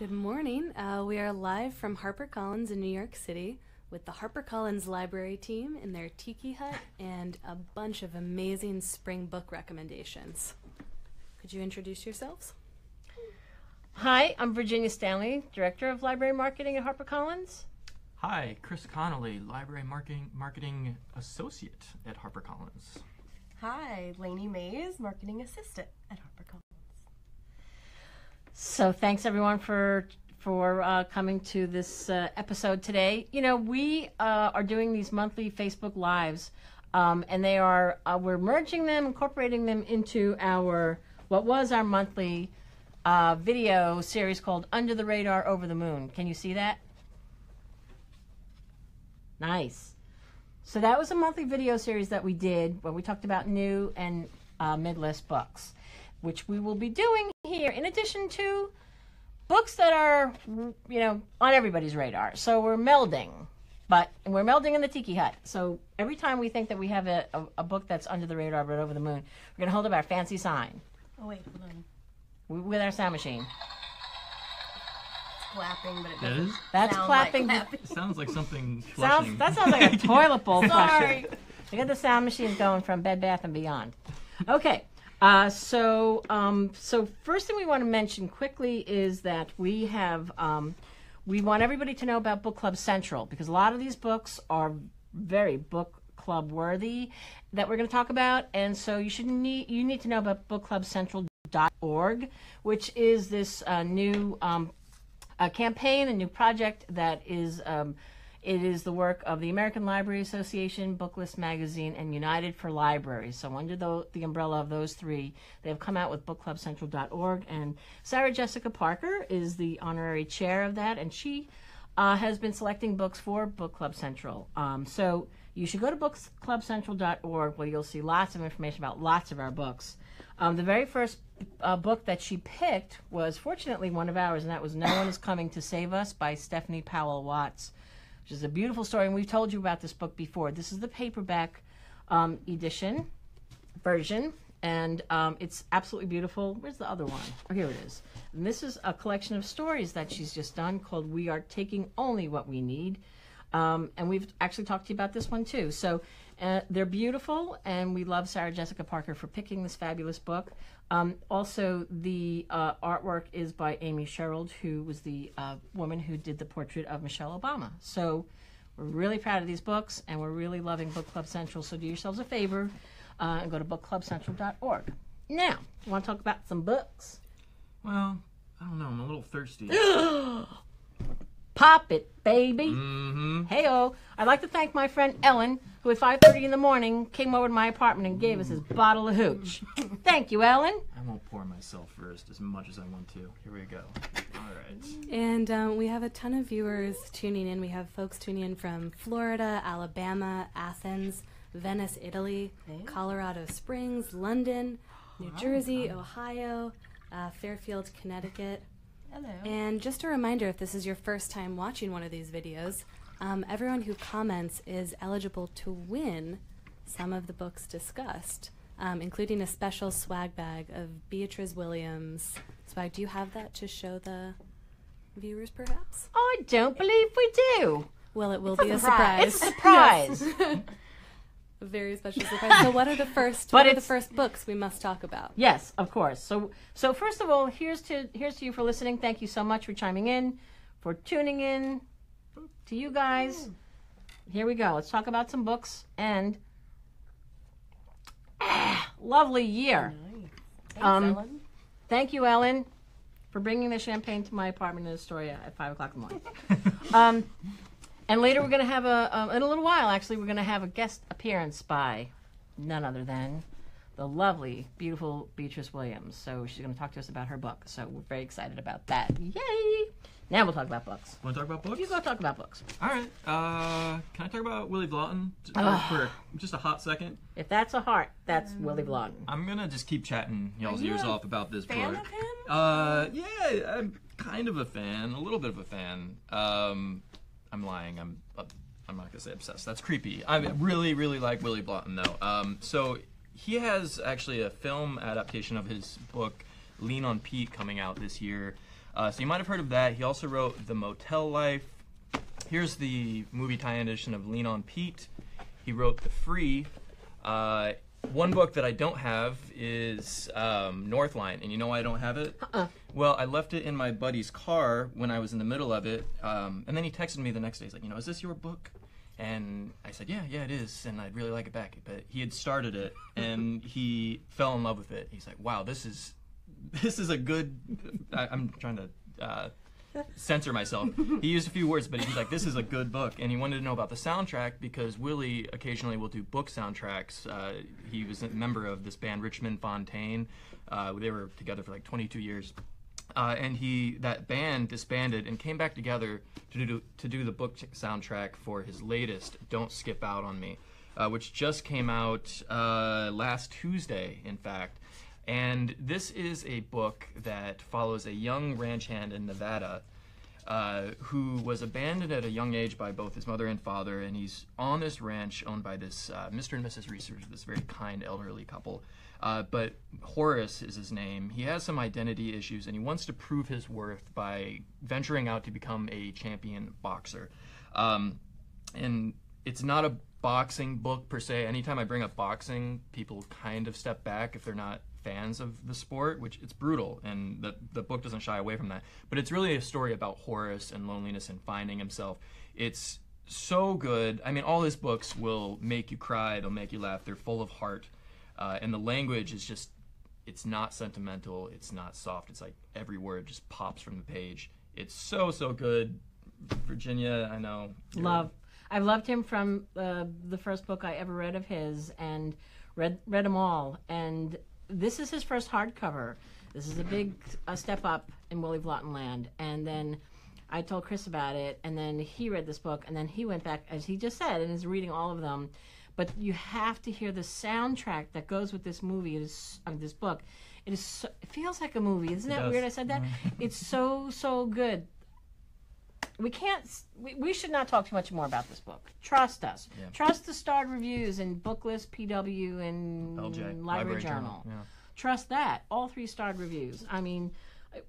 Good morning. We are live from HarperCollins in New York City with the HarperCollins Library Team in their Tiki Hut and a bunch of amazing spring book recommendations. Could you introduce yourselves? Hi, I'm Virginia Stanley, Director of Library Marketing at HarperCollins. Hi, Chris Connolly, Library Marketing Associate at HarperCollins. Hi, Lainey Mays, Marketing Assistant at HarperCollins. So thanks everyone for coming to this episode today. You know, we are doing these monthly Facebook Lives, and they are we're merging them, incorporating them into what was our monthly video series called Under the Radar, Over the Moon. Can you see that? Nice. So that was a monthly video series that we did where we talked about new and mid-list books, which we will be doing here in addition to books that are, you know, on everybody's radar. So we're melding, but we're melding in the Tiki Hut. So every time we think that we have a book that's under the radar but over the moon, we're going to hold up our fancy sign. Oh, wait, hold on. With our sound machine. It's clapping, but it That doesn't is? That's sound clapping. like clapping. It sounds like something flushing. That sounds like a toilet bowl Sorry. flusher. We got the sound machines going from Bed Bath & Beyond. Okay. So first thing we want to mention quickly is that we have, we want everybody to know about Book Club Central, because a lot of these books are very book club worthy that we're going to talk about, and so you need to know about bookclubcentral.org, which is this new campaign, a new project that is it is the work of the American Library Association, Booklist Magazine, and United for Libraries. So under the umbrella of those three, they have come out with bookclubcentral.org. And Sarah Jessica Parker is the honorary chair of that, and she has been selecting books for Book Club Central. So you should go to bookclubcentral.org, where you'll see lots of information about lots of our books. The very first book that she picked was fortunately one of ours, and that was No One Is Coming to Save Us by Stephanie Powell Watts, which is a beautiful story, and we've told you about this book before. This is the paperback version, and it's absolutely beautiful. Where's the other one? Oh, here it is. And this is a collection of stories that she's just done called We Are Taking Only What We Need, and we've actually talked to you about this one too. So they're beautiful, and we love Sarah Jessica Parker for picking this fabulous book. Also, the artwork is by Amy Sherald, who was the woman who did the portrait of Michelle Obama. So we're really proud of these books, and we're really loving Book Club Central. So do yourselves a favor and go to bookclubcentral.org. Now, you want to talk about some books? Well, I don't know. I'm a little thirsty. Pop it, baby. Mm-hmm. Hey-oh. I'd like to thank my friend Ellen, who at 5:30 in the morning came over to my apartment and gave us his bottle of hooch. Thank you, Ellen. I won't pour myself first as much as I want to. Here we go. All right. And we have a ton of viewers tuning in. We have folks tuning in from Florida, Alabama, Athens, Venice, Italy, Colorado Springs, London, New Jersey, Ohio, Fairfield, Connecticut. Hello. And just a reminder, if this is your first time watching one of these videos, everyone who comments is eligible to win some of the books discussed, including a special swag bag of Beatriz Williams swag. Do you have that to show the viewers, perhaps? I don't believe we do. Well, it will be a surprise. It's a surprise. Yes. A very special surprise. So what are the first books we must talk about? Yes, of course. So first of all, here's to you for listening. Thank you so much for chiming in, for tuning in, to you guys. Here we go. Let's talk about some books and lovely year. Nice. Thanks, Ellen. Thank you, Ellen, for bringing the champagne to my apartment in Astoria at 5 o'clock in the morning. And later we're going to have in a little while actually, we're going to have a guest appearance by none other than the lovely, beautiful Beatriz Williams. So she's going to talk to us about her book. So we're very excited about that. Yay! Now we'll talk about books. Want to talk about books? You go talk about books. All right. Can I talk about Willie Vlotton for just a hot second? If that's a heart, that's Willie Vlotton. I'm going to just keep chatting y'all's Are you ears a off about this fan book. of him? Yeah, I'm kind of a fan, a little bit of a fan. I'm lying. I'm not gonna say obsessed. That's creepy. I really, really like Willie Vlotton though. So he has actually a film adaptation of his book Lean on Pete coming out this year. So you might have heard of that. He also wrote The Motel Life. Here's the movie tie-in edition of Lean on Pete. He wrote The Free. One book that I don't have is Northline, and you know why I don't have it? Well, I left it in my buddy's car when I was in the middle of it, and then he texted me the next day. He's like, is this your book? And I said, yeah, it is, and I'd really like it back. But he had started it, and he fell in love with it. He's like, wow, this is a good... I'm trying to censor myself. He used a few words, but he's like, this is a good book. And he wanted to know about the soundtrack because Willie occasionally will do book soundtracks. He was a member of this band, Richmond Fontaine. They were together for like 22 years. And that band disbanded and came back together to do the book soundtrack for his latest, Don't Skip Out on Me, which just came out last Tuesday, in fact. And this is a book that follows a young ranch hand in Nevada who was abandoned at a young age by both his mother and father, and he's on this ranch owned by this Mr. and Mrs. Research, this very kind elderly couple. But Horace is his name. He has some identity issues, and he wants to prove his worth by venturing out to become a champion boxer. And it's not a boxing book per se. Anytime I bring up boxing, people kind of step back if they're not fans of the sport, which it's brutal, and the book doesn't shy away from that. But it's really a story about Horace and loneliness and finding himself. It's so good. I mean, all his books will make you cry, they'll make you laugh, they're full of heart. And the language is just, it's not sentimental, it's not soft, it's like every word just pops from the page. It's so good. Virginia, I know. I've loved him from the first book I ever read of his, and read them all. And this is his first hardcover. This is a big step up in Willie Blotton land. And then I told Chris about it, and then he read this book, and then he went back, as he just said, and is reading all of them. But you have to hear the soundtrack that goes with this movie. This book. It feels like a movie. Isn't that weird? I said that. It's so good. We should not talk too much more about this book. Trust us. Yeah. Trust the starred reviews in Booklist, PW, and LJ, Library Journal. Yeah. Trust that. All 3 starred reviews. I mean,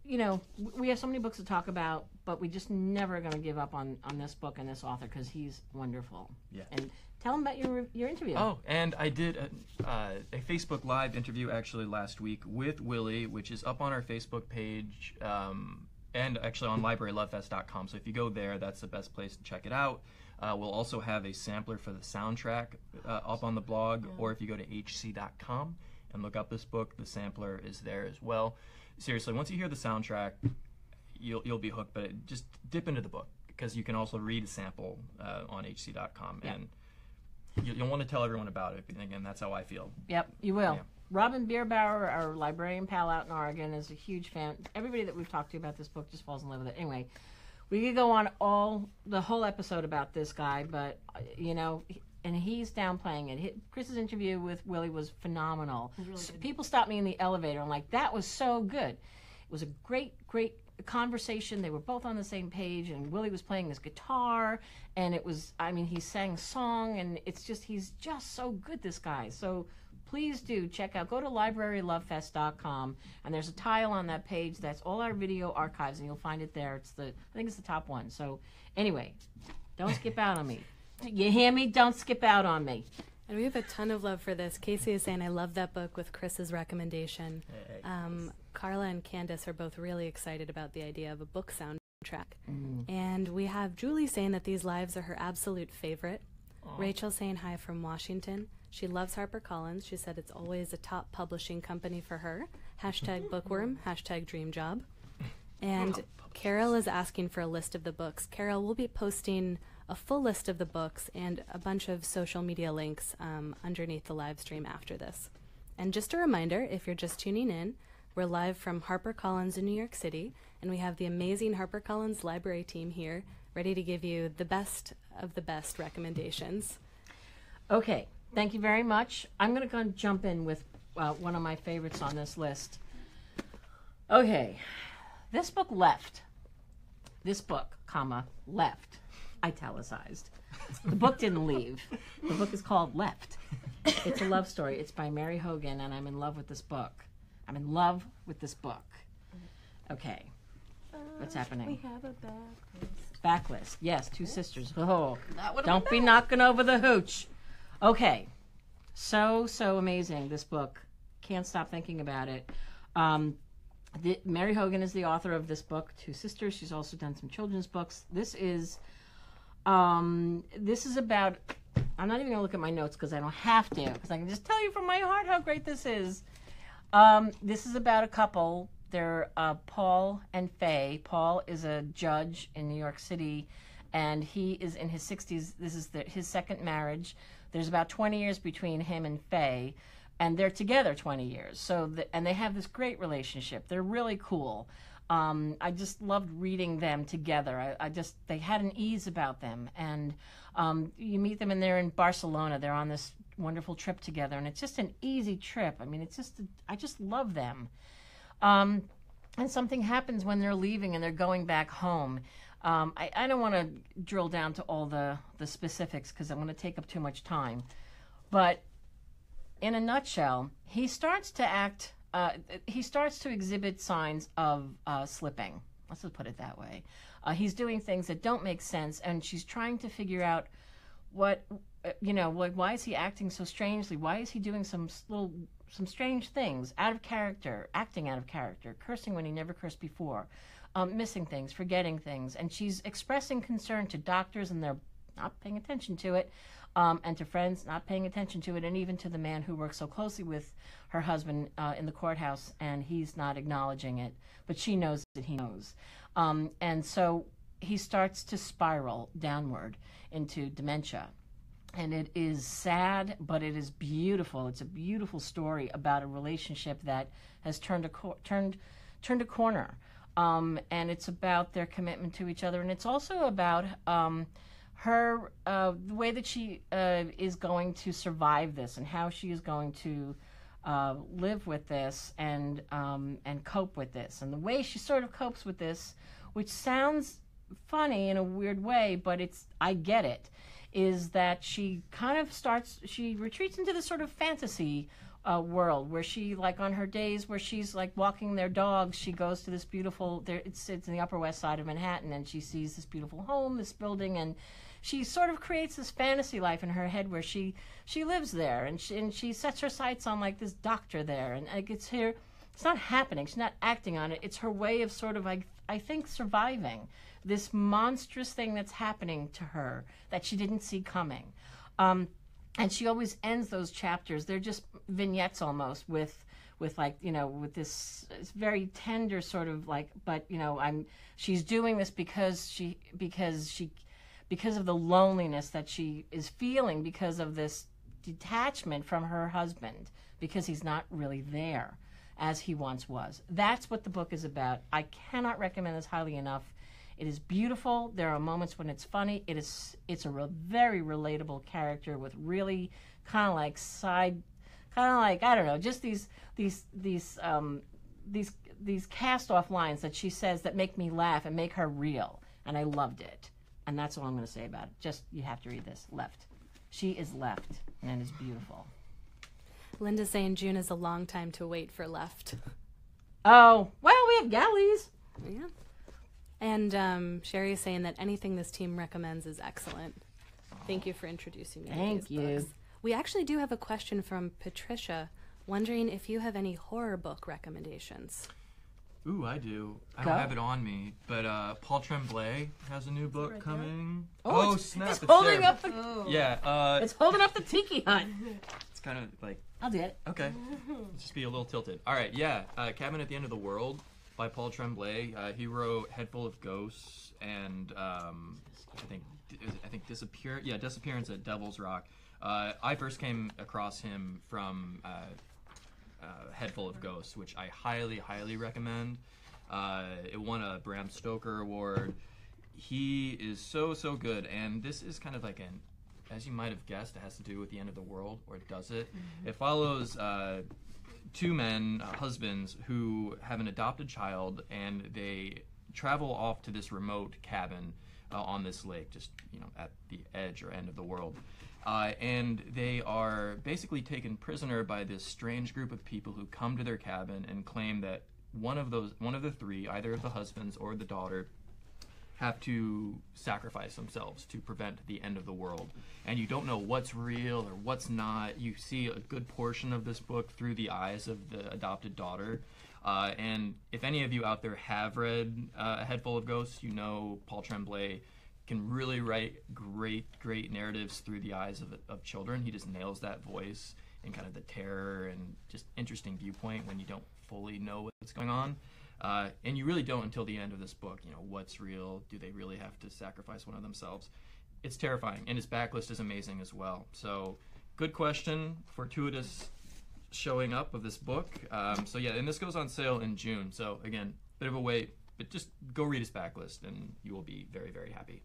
we have so many books to talk about, but we just never going to give up on this book and this author because he's wonderful. Yeah. And tell them about your interview. Oh, and I did a Facebook Live interview actually last week with Willie, which is up on our Facebook page. And actually on librarylovefest.com. So if you go there, that's the best place to check it out. We'll also have a sampler for the soundtrack up on the blog, or if you go to hc.com and look up this book, the sampler is there as well. Seriously, once you hear the soundtrack, you'll be hooked, but just dip into the book, because you can also read a sample on hc.com. Yeah. And you'll want to tell everyone about it, and again, that's how I feel. Yep, you will. Yeah. Robin Bierbauer, our librarian pal out in Oregon, is a huge fan. Everybody that we've talked to about this book just falls in love with it. Anyway, we could go on the whole episode about this guy, but, and he's downplaying it. Chris's interview with Willie was phenomenal. Really people stopped me in the elevator. I'm like, that was so good. It was a great conversation. They were both on the same page, and Willie was playing his guitar, and it was, he sang song, and he's just so good, this guy. So please do check out, go to librarylovefest.com, and there's a tile on that page that's all our video archives, and you'll find it there. I think it's the top one. So anyway, don't skip out on me. You hear me? Don't skip out on me. And we have a ton of love for this. Casey is saying, I love that book with Chris's recommendation. Carla and Candace are both really excited about the idea of a book soundtrack. And we have Julie saying that these lives are her absolute favorite. Aww. Rachel saying hi from Washington. She loves HarperCollins. She said it's always a top publishing company for her. # bookworm, # dream job. And Carol is asking for a list of the books. Carol, we'll be posting a full list of the books and a bunch of social media links underneath the live stream after this. And just a reminder, if you're just tuning in, we're live from HarperCollins in New York City, and we have the amazing HarperCollins library team here ready to give you the best of the best recommendations. Okay, thank you very much. I'm going to jump in with one of my favorites on this list. Okay, this book, Left. This book, left, italicized. The book didn't leave. The book is called Left. It's a love story. It's by Mary Hogan, and I'm in love with this book. I'm in love with this book. Okay. What's happening? We have a backlist. Backlist. Yes, two sisters. Oh, That would've don't been be bad. knocking over the hooch. Okay. So amazing, this book. Can't stop thinking about it. Mary Hogan is the author of this book, Two Sisters. She's also done some children's books. This is about, I'm not even going to look at my notes because I don't have to, because I can just tell you from my heart how great this is. This is about a couple. They're Paul and Faye. Paul is a judge in New York City, and he is in his 60s. This is his second marriage. There's about 20 years between him and Faye, and they're together 20 years. So, and they have this great relationship. They're really cool. I just loved reading them together. They had an ease about them. And you meet them, and they're in Barcelona. They're on this wonderful trip together, and it's just an easy trip. I mean, I just love them. And something happens when they're leaving and they're going back home. I don't want to drill down to all the specifics because I'm going to take up too much time. But in a nutshell, he starts to exhibit signs of slipping. Let's just put it that way. He's doing things that don't make sense, and she's trying to figure out why is he acting so strangely? Why is he doing some strange things, out of character, acting out of character, cursing when he never cursed before, missing things, forgetting things. And she's expressing concern to doctors, and they're not paying attention to it, and to friends, not paying attention to it, and even to the man who works so closely with her husband in the courthouse, and he's not acknowledging it, but she knows that he knows. And so he starts to spiral downward into dementia. And it is sad, but it is beautiful. It's a beautiful story about a relationship that has turned a corner. And it's about their commitment to each other. And it's also about her, the way that she is going to survive this, and how she is going to live with this and cope with this. And the way she sort of copes with this, which sounds funny in a weird way, but I get it, is that she retreats into this sort of fantasy world where she, like on her days where she's like walking their dogs, she goes to this beautiful, it's in the Upper West Side of Manhattan, and she sees this beautiful home, this building, and she sort of creates this fantasy life in her head where she lives there, and she sets her sights on like this doctor there, and it's not happening, she's not acting on it, it's her way of sort of, I think, surviving this monstrous thing that's happening to her that she didn't see coming. And she always ends those chapters, they're just vignettes almost, with like, with this very tender sort of like, but she's doing this because of the loneliness that she is feeling because of this detachment from her husband, because he's not really there as he once was. That's what the book is about. I cannot recommend this highly enough. It is beautiful. There are moments when it's funny. It's a very relatable character with really kind of like I don't know, just these cast off lines that she says that make me laugh and make her real. And I loved it. And that's all I'm going to say about it. Just, you have to read this. Left. She is left, and it's beautiful. Linda's saying June is a long time to wait for Left. Oh, well, we have galleys. Yeah. And Sherry is saying that anything this team recommends is excellent. Thank you for introducing me to Thank these you. books. We actually do have a question from Patricia, wondering if you have any horror book recommendations. Ooh, I do. I Go. don't have it on me, but Paul Tremblay has a new book right coming. Oh, snap! It's holding there. up the. Oh. Yeah, It's holding up the tiki hut. it's kind of like I'll do it. okay. Let's just be a little tilted. All right, yeah. Cabin at the End of the World by Paul Tremblay. He wrote Head Full of Ghosts and I think Disappearance at Devil's Rock. I first came across him from Head Full of Ghosts, which I highly, highly recommend. It won a Bram Stoker Award. He is so, so good, and this is kind of like as you might have guessed, it has to do with the end of the world, or does it? Mm-hmm. It follows two men, husbands, who have an adopted child, and they travel off to this remote cabin on this lake, just at the edge or end of the world. And they are basically taken prisoner by this strange group of people who come to their cabin and claim that one of the three, either of the husbands or the daughter, have to sacrifice themselves to prevent the end of the world. And you don't know what's real or what's not. You see a good portion of this book through the eyes of the adopted daughter. And if any of you out there have read A Head Full of Ghosts, you know Paul Tremblay can really write great narratives through the eyes of children. He just nails that voice and kind of the terror and just interesting viewpoint when you don't fully know what's going on. And you really don't until the end of this book. You know, what's real? Do they really have to sacrifice one of themselves? It's terrifying, and his backlist is amazing as well. So, good question, fortuitous showing up of this book. So yeah, and this goes on sale in June. So again, bit of a wait, but just go read his backlist, and you will be very, very happy.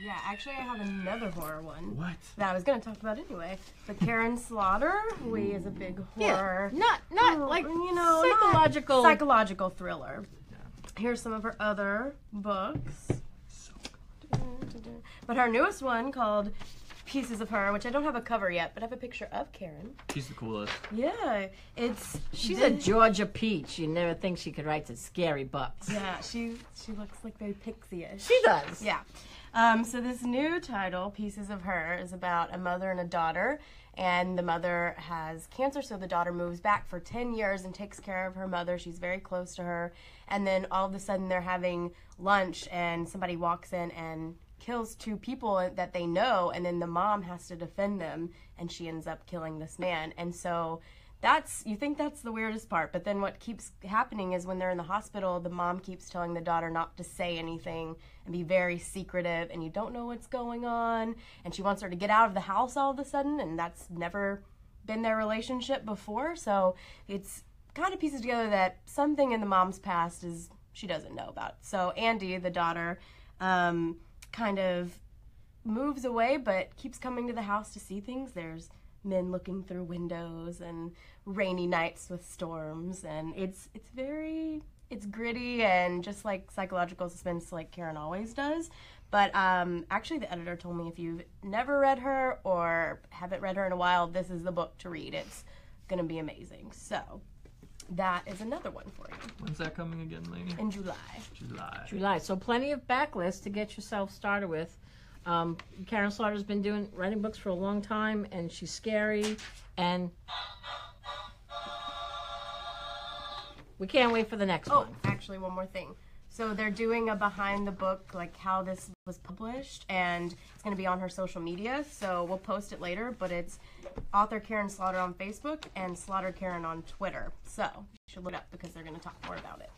Yeah, actually, I have another horror one. What? That I was going to talk about anyway. But Karen Slaughter, who is a big horror. Not like, you know, psychological. Psychological thriller. Yeah. Here's some of her other books. But her newest one called Pieces of Her, which I don't have a cover yet, but I have a picture of Karen. She's the coolest. Yeah, She's a Georgia peach. You never think she could write some scary books. Yeah, she looks like very pixie-ish. She does. Yeah. So this new title, Pieces of Her, is about a mother and a daughter, and the mother has cancer, so the daughter moves back for 10 years and takes care of her mother. She's very close to her, and then all of a sudden they're having lunch, and somebody walks in and kills two people that they know, and then the mom has to defend them, and she ends up killing this man. And so you think that's the weirdest part, but then what keeps happening is when they're in the hospital, the mom keeps telling the daughter not to say anything and be very secretive, and you don't know what's going on, and she wants her to get out of the house all of a sudden, and that's never been their relationship before. So it's kind of pieces together that something in the mom's past is she doesn't know about. So Andy, the daughter, kind of moves away but keeps coming to the house to see things. There's men looking through windows and rainy nights with storms, and it's gritty and just like psychological suspense like Karen always does. But actually the editor told me if you've never read her or haven't read her in a while, this is the book to read. It's gonna be amazing. So that is another one for you. When's that coming again, Lainey? In July. July. So plenty of backlists to get yourself started with. Karen Slaughter's been writing books for a long time, and she's scary, and we can't wait for the next one. Actually, one more thing. So they're doing a behind the book, like how this was published, and it's going to be on her social media, so we'll post it later, but it's author Karen Slaughter on Facebook and Slaughter Karen on Twitter. So you should look it up because they're going to talk more about it.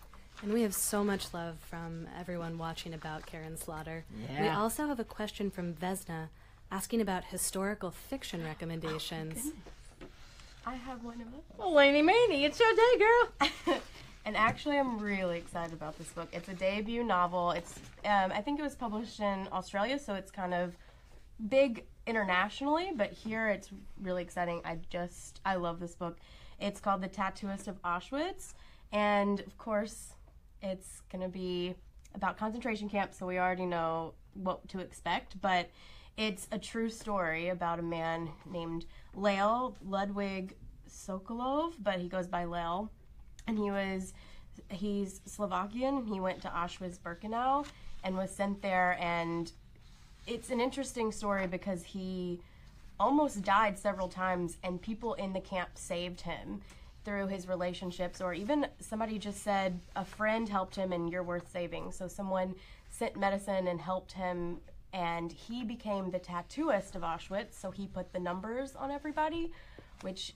And we have so much love from everyone watching about Karen Slaughter. Yeah. We also have a question from Vesna asking about historical fiction recommendations. I have one of them. Well, Lainey Maney, it's your day, girl. And actually, I'm really excited about this book. It's a debut novel. It's, I think it was published in Australia, so it's kind of big internationally, but here it's really exciting. I love this book. It's called The Tattooist of Auschwitz, and of course, it's going to be about concentration camps, so we already know what to expect, but it's a true story about a man named Lale Ludwig Sokolov, but he goes by Lale. And he's Slovakian. He went to Auschwitz-Birkenau and was sent there. And it's an interesting story because he almost died several times, and people in the camp saved him through his relationships, or even somebody just said a friend helped him and you're worth saving. So someone sent medicine and helped him, and he became the tattooist of Auschwitz. So he put the numbers on everybody, which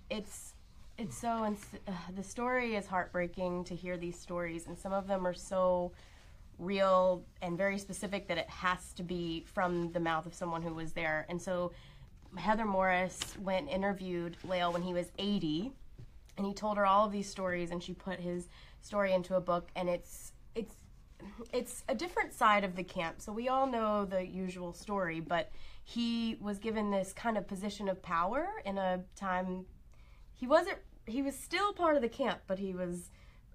the story is heartbreaking to hear these stories, and some of them are so real and very specific that it has to be from the mouth of someone who was there. And so Heather Morris went and interviewed Lale when he was 80, and he told her all of these stories, and she put his story into a book, and it's a different side of the camp. So we all know the usual story, but he was given this kind of position of power in a time he was still part of the camp, but he was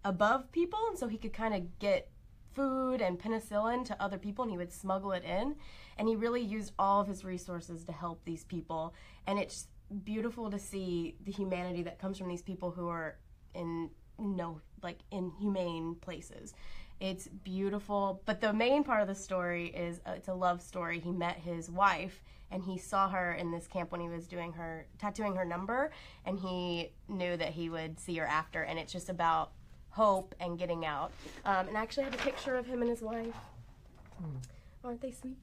above people, and so he could kind of get food and penicillin to other people, and he would smuggle it in, and he really used all of his resources to help these people. And it's beautiful to see the humanity that comes from these people who are in no, like, inhumane places. It's beautiful, but the main part of the story is it's a love story. He met his wife, and he saw her in this camp when he was tattooing her number, and he knew that he would see her after, and it's just about hope and getting out. And I actually have a picture of him and his wife. Aren't they sweet?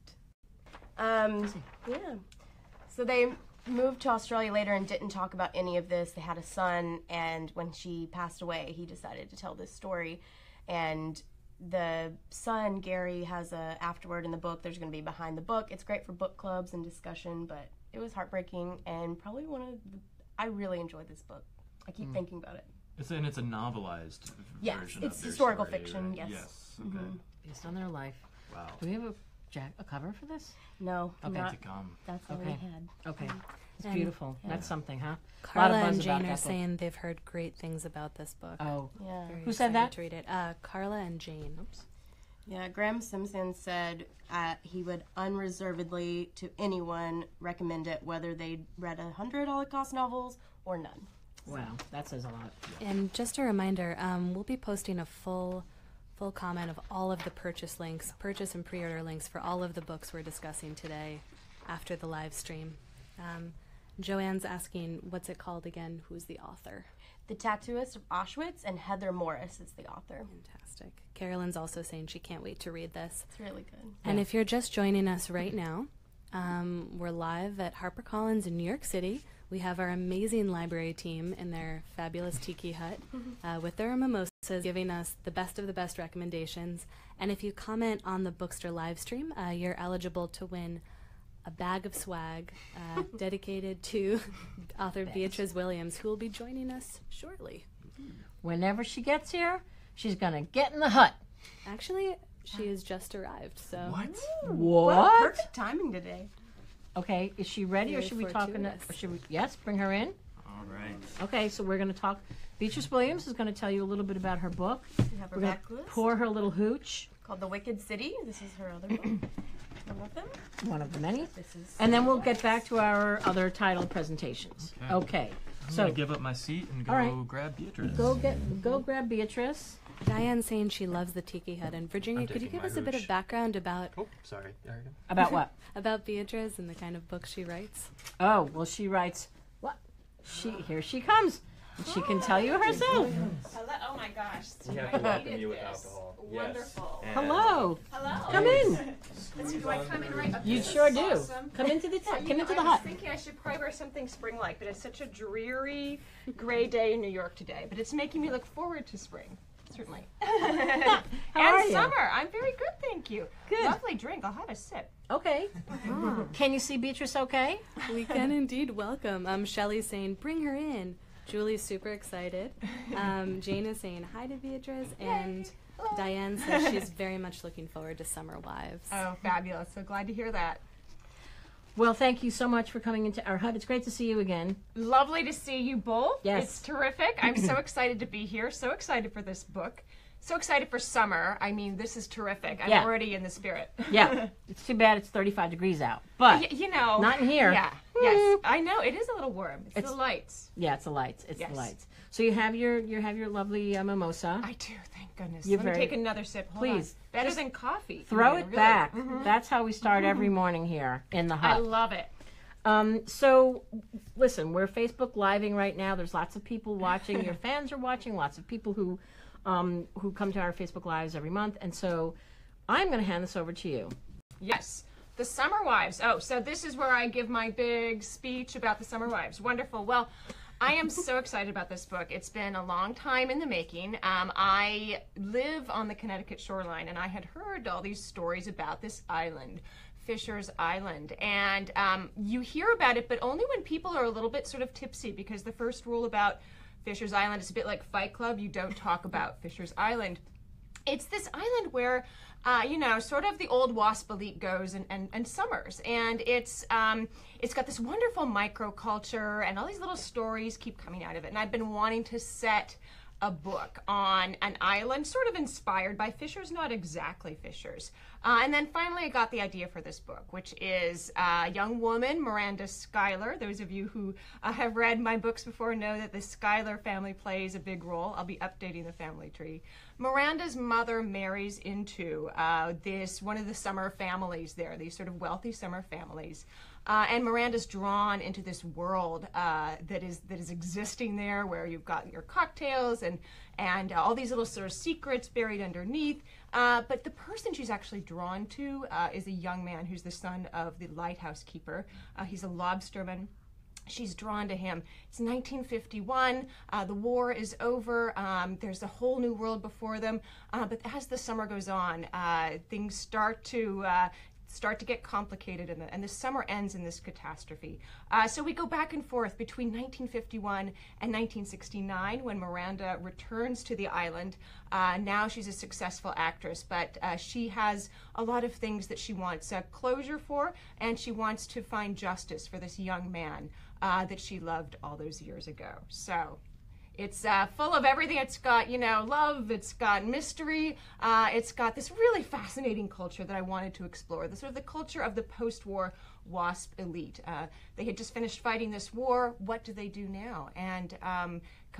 Yeah. So they moved to Australia later and didn't talk about any of this. They had a son, and when she passed away, he decided to tell this story. And the son, Gary, has a afterword in the book. There's going to be behind the book. It's great for book clubs and discussion, but it was heartbreaking and probably I really enjoyed this book. I keep thinking about it. It's a novelized version it's of their historical story, fiction, right? yes. Yes, okay. Based on their life. Wow. Do we have a cover for this? No, Okay. not, To come. that's all we Okay. had. Okay. It's And- beautiful. That's something, huh? Carla buzz and about Jane that are book. saying they've heard great things about this book. Oh. Yeah. Very Who said excited that? To read it. Carla and Jane. Oops. Yeah, Graham Simpson said he would unreservedly, to anyone, recommend it, whether they'd read 100 Holocaust novels or none. Wow, that says a lot. And just a reminder, we'll be posting a full comment of all of the purchase and pre-order links for all of the books we're discussing today after the live stream. Joanne's asking, what's it called again? Who's the author? The Tattooist of Auschwitz, and Heather Morris is the author. Fantastic. Carolyn's also saying she can't wait to read this. It's really good. And if you're just joining us right now, we're live at HarperCollins in New York City. We have our amazing library team in their fabulous tiki hut with their mimosas, giving us the best recommendations. And if you comment on the Bookster live stream, you're eligible to win a bag of swag dedicated to author Beatriz Williams, who will be joining us shortly. Whenever she gets here, she's going to get in the hut. Actually, she has just arrived, so What? What? Perfect timing today. Okay, is she ready, or Very should we talk? fortuitous. Yes, bring her in. All right. Okay, so we're going to talk. Beatriz Williams is going to tell you a little bit about her book. We have her We're going back to list pour her a little hooch, called The Wicked City. This is her other book. One of them. one of the many, This is. and then we'll get back to our other title presentations. Okay. Okay, I'm so gonna give up my seat and go All right. grab Beatriz. go grab Beatriz. Diane's saying she loves the tiki hut. And Virginia, I'm could you taking give my us a bit of hooch. background about Oh, sorry. There you go. About what? about Beatriz and the kind of books she writes? Oh, well, she writes. What? Here she comes. And she can tell you herself. Oh my gosh. We have to welcome you with alcohol. Wonderful. Yes. Hello. Hello. Come in. Do I come in right up? You This is sure do. awesome. Come into the You come know, into the I hut. was thinking I should probably wear something spring-like, but it's such a dreary, gray day in New York today. But it's making me look forward to spring, certainly. How and are you? summer. I'm very good, thank you. Good. Lovely drink. I'll have a sip. Okay. Can you see Beatrice okay? We can indeed welcome. Shelley's saying, bring her in. Julie's super excited. Jane is saying hi to Beatriz. And Diane says she's very much looking forward to Summer Wives. Oh, fabulous. So glad to hear that. Well, thank you so much for coming into our hut. It's great to see you again. Lovely to see you both. Yes. It's terrific. I'm so excited to be here. So excited for this book. So excited for summer. I mean, this is terrific. I'm Yeah. already in the spirit. Yeah. It's too bad it's 35 degrees out. But You know. Not in here. Yeah. Yes. I know. It is a little warm. It's the lights. yeah, it's the lights. It's Yes. the lights. So you have your lovely mimosa. I do. Thank goodness. You're Let me very- take another sip. Hold Please. on. Better Just than coffee. Throw Yeah, it really. back. That's how we start every morning here in the I hut. love it. So, listen, we're Facebook Living right now. There's lots of people watching. Your fans are watching. Lots of people who come to our Facebook Lives every month. And so I'm going to hand this over to you. Yes. The Summer Wives. Oh, so this is where I give my big speech about the Summer Wives. Wonderful. Well, I am so excited about this book. It's been a long time in the making. I live on the Connecticut shoreline, and I had heard all these stories about this island, Fisher's Island. And you hear about it, but only when people are a little bit sort of tipsy, because the first rule about Fisher's Island is a bit like Fight Club. You don't talk about Fisher's Island. It's this island where, sort of the old WASP elite goes and summers. And it's got this wonderful microculture, and all these little stories keep coming out of it. And I've been wanting to set a book on an island, sort of inspired by fishers, not exactly fishers. And then finally I got the idea for this book, which is a young woman, Miranda Schuyler. Those of you who have read my books before know that the Schuyler family plays a big role. I'll be updating the family tree. Miranda's mother marries into one of the summer families there, these sort of wealthy summer families. And Miranda's drawn into this world that is existing there, where you've got your cocktails and all these little sort of secrets buried underneath. But the person she's actually drawn to is a young man who's the son of the lighthouse keeper. He's a lobsterman. She's drawn to him. It's 1951. The war is over. There's a whole new world before them. But as the summer goes on, things start to get complicated, and the summer ends in this catastrophe. So we go back and forth between 1951 and 1969, when Miranda returns to the island. Now she's a successful actress, but she has a lot of things that she wants closure for, and she wants to find justice for this young man that she loved all those years ago. So it's full of everything. It's got, love. It's got mystery. It's got this really fascinating culture that I wanted to explore, the sort of the culture of the post-war WASP elite. They had just finished fighting this war. What do they do now? And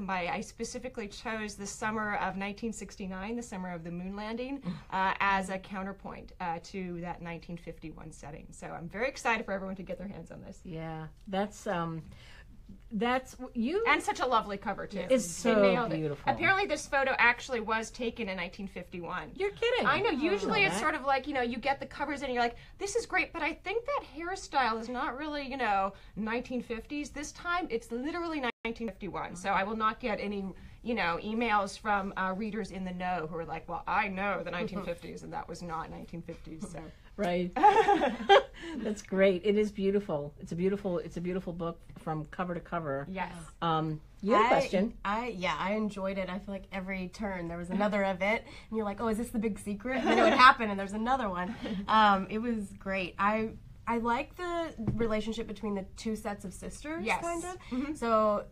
I specifically chose the summer of 1969, the summer of the moon landing, as a counterpoint to that 1951 setting. So I'm very excited for everyone to get their hands on this. Yeah, that's you. And such a lovely cover, too. It's so beautiful. beautiful. Apparently this photo actually was taken in 1951. You're kidding. I know. Usually it's sort of like, you get the covers and you're like, this is great, but I think that hairstyle is not really, 1950s. This time it's literally 1951. So I will not get any, emails from readers in the know who are like, well, I know the 1950s and that was not 1950s. So. Right. That's great. It is beautiful. It's a beautiful book from cover to cover. Yes. You had a question. I enjoyed it. I feel like every turn there was another event, and you're like, oh, is this the big secret? And then it would happen, and there's another one. It was great. I like the relationship between the two sets of sisters, yes. kind of. Mm-hmm. So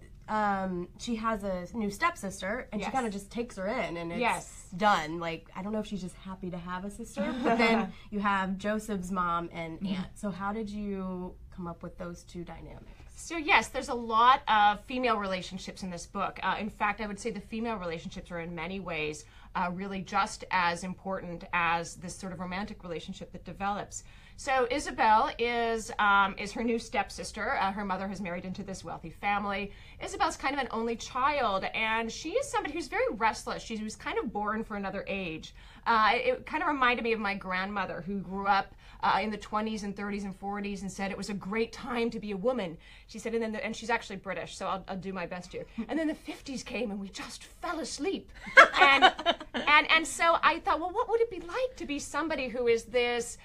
she has a new stepsister, and yes. she kind of just takes her in, and it's yes. done. Like, I don't know if she's just happy to have a sister, but then you have Joseph's mom and aunt. So how did you come up with those two dynamics? So yes, there's a lot of female relationships in this book. In fact, I would say the female relationships are in many ways really just as important as this sort of romantic relationship that develops. So Isabel is her new stepsister. Her mother has married into this wealthy family. Isabel's kind of an only child, and she is somebody who's very restless. She was kind of born for another age. It kind of reminded me of my grandmother, who grew up in the 20s and 30s and 40s and said it was a great time to be a woman. She said, and she's actually British, so I'll do my best here. And then the 50s came and we just fell asleep. And so I thought, well, what would it be like to be somebody who is this,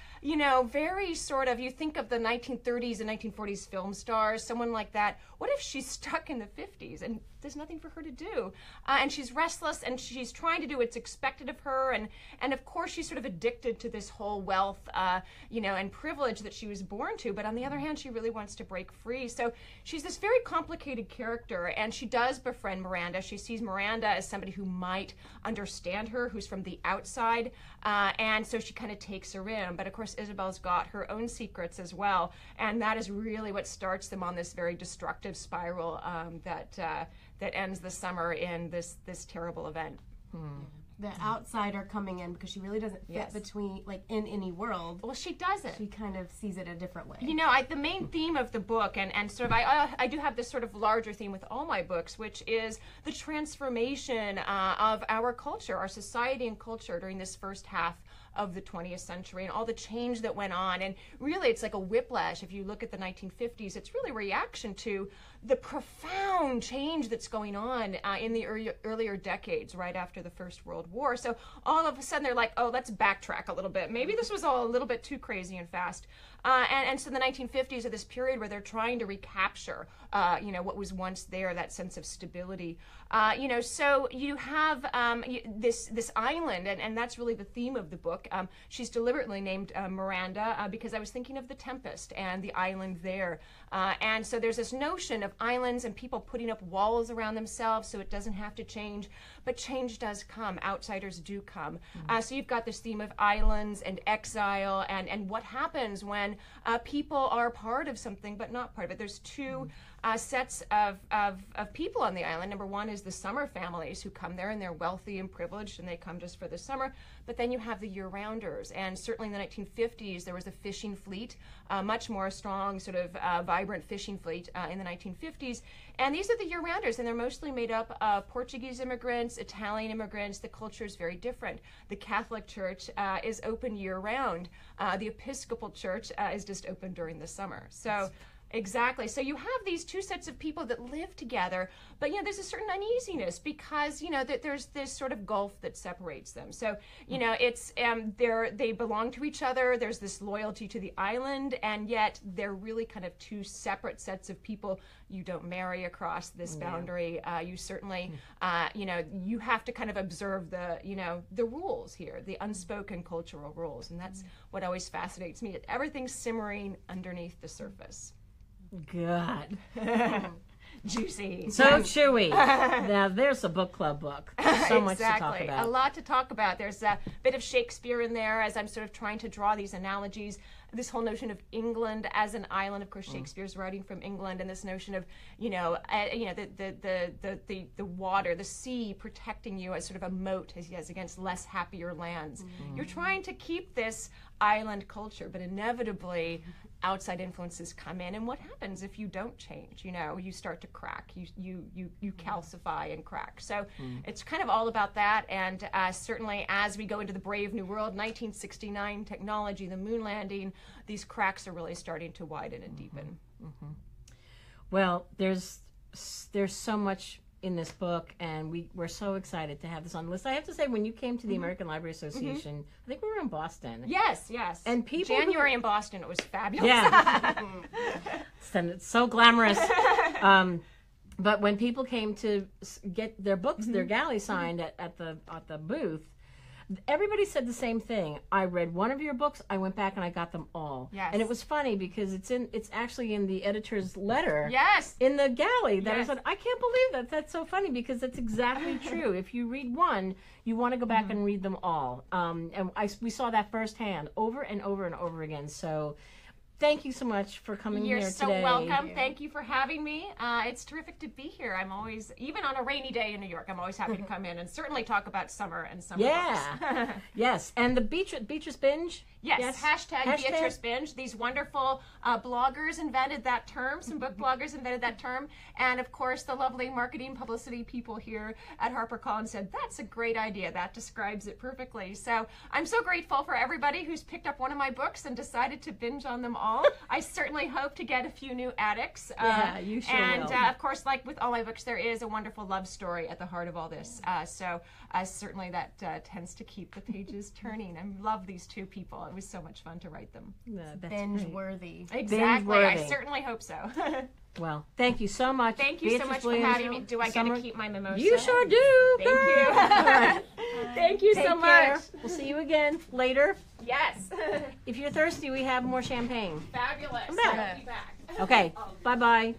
very sort of, you think of the 1930s and 1940s film stars, someone like that. What if she's stuck in the 50s and there's nothing for her to do? And she's restless and she's trying to do what's expected of her. And of course, she's sort of addicted to this whole wealth, and privilege that she was born to. But on the other hand, she really wants to break free. So she's this very complicated character, and she does befriend Miranda. She sees Miranda as somebody who might understand her, who's from the outside. And so she kind of takes her in. But of course, Isabel's got her own secrets as well. And that is really what starts them on this very destructive spiral that ends the summer in this terrible event. The outsider coming in, because she really doesn't fit Yes. between, in any world. Well, she doesn't. She kind of sees it a different way. The main theme of the book, and sort of, I do have this sort of larger theme with all my books, which is the transformation of our culture, our society and culture during this first half of the 20th century and all the change that went on. And really, it's like a whiplash. If you look at the 1950s, it's really a reaction to the profound change that's going on in the earlier decades, right after the First World War. So all of a sudden, they're like, oh, let's backtrack a little bit. Maybe this was all a little bit too crazy and fast. And so the 1950s are this period where they're trying to recapture, what was once there, that sense of stability. So you have this island, and that's really the theme of the book. She's deliberately named Miranda because I was thinking of The Tempest and the island there. And so there's this notion of islands and people putting up walls around themselves so it doesn't have to change, but change does come. Outsiders do come. So you've got this theme of islands and exile and what happens when people are part of something but not part of it. There's two sets of people on the island. Number one is the summer families who come there and they're wealthy and privileged and they come just for the summer. But then you have the year-rounders. And certainly in the 1950s, there was a fishing fleet, much more strong, sort of vibrant fishing fleet in the 1950s. And these are the year-rounders, and they're mostly made up of Portuguese immigrants, Italian immigrants. The culture is very different. The Catholic Church is open year-round. The Episcopal Church is just open during the summer. So. Exactly. So you have these two sets of people that live together, but there's a certain uneasiness because that there's this sort of gulf that separates them. So it's they belong to each other. There's this loyalty to the island, and yet they're really kind of two separate sets of people. You don't marry across this boundary. You certainly you have to kind of observe the rules here, the unspoken cultural rules, and that's what always fascinates me. Everything's simmering underneath the surface. God. Juicy. So chewy. Now there's a book club book. So much to talk about. A lot to talk about. There's a bit of Shakespeare in there as I'm sort of trying to draw these analogies. This whole notion of England as an island. Of course, Shakespeare's writing from England, and this notion of the water, the sea protecting you as sort of a moat as against less happier lands. You're trying to keep this island culture, but inevitably outside influences come in, and what happens if you don't change? You start to crack. You calcify and crack. So it's kind of all about that. And certainly, as we go into the brave new world, 1969 technology, the moon landing, these cracks are really starting to widen and deepen. Well, there's so much in this book, and we're so excited to have this on the list. I have to say, when you came to the American Library Association, I think we were in Boston. Yes. And people January in Boston, it was fabulous. Yeah. It's so glamorous. But when people came to get their books, their galley signed at the booth, everybody said the same thing. I read one of your books, I went back and I got them all. Yes. And it was funny because it's actually in the editor's letter. Yes. In the galley that Yes. I said, I can't believe that. That's so funny because that's exactly true. If you read one, you want to go back and read them all. And we saw that firsthand over and over and over again. So thank you so much for coming You're here so today. welcome. Thank you for having me. It's terrific to be here. I'm always, even on a rainy day in New York, I'm always happy to come in and certainly talk about summer and summer books. Yes. And the Beatrice Binge? Yes. Hashtag Beatrice Binge. These wonderful bloggers invented that term. Some book bloggers invented that term. And of course, the lovely marketing publicity people here at HarperCollins said, that's a great idea. That describes it perfectly. So I'm so grateful for everybody who's picked up one of my books and decided to binge on them all. I certainly hope to get a few new addicts. Yeah, you sure and, will. of course, like with all my books, there is a wonderful love story at the heart of all this. So certainly that tends to keep the pages turning. I love these two people. It was so much fun to write them. That's Binge-worthy. Exactly. I Binge-worthy. certainly hope so. Well, thank you so much. Thank you so much for having me. Do I get to keep my mimosa? You sure do. Thank girl. you. All right. Thank you Take so care. much. We'll see you again later. Yes. If you're thirsty, we have more champagne. Fabulous. Come back. I'll be back. Okay. Bye-bye.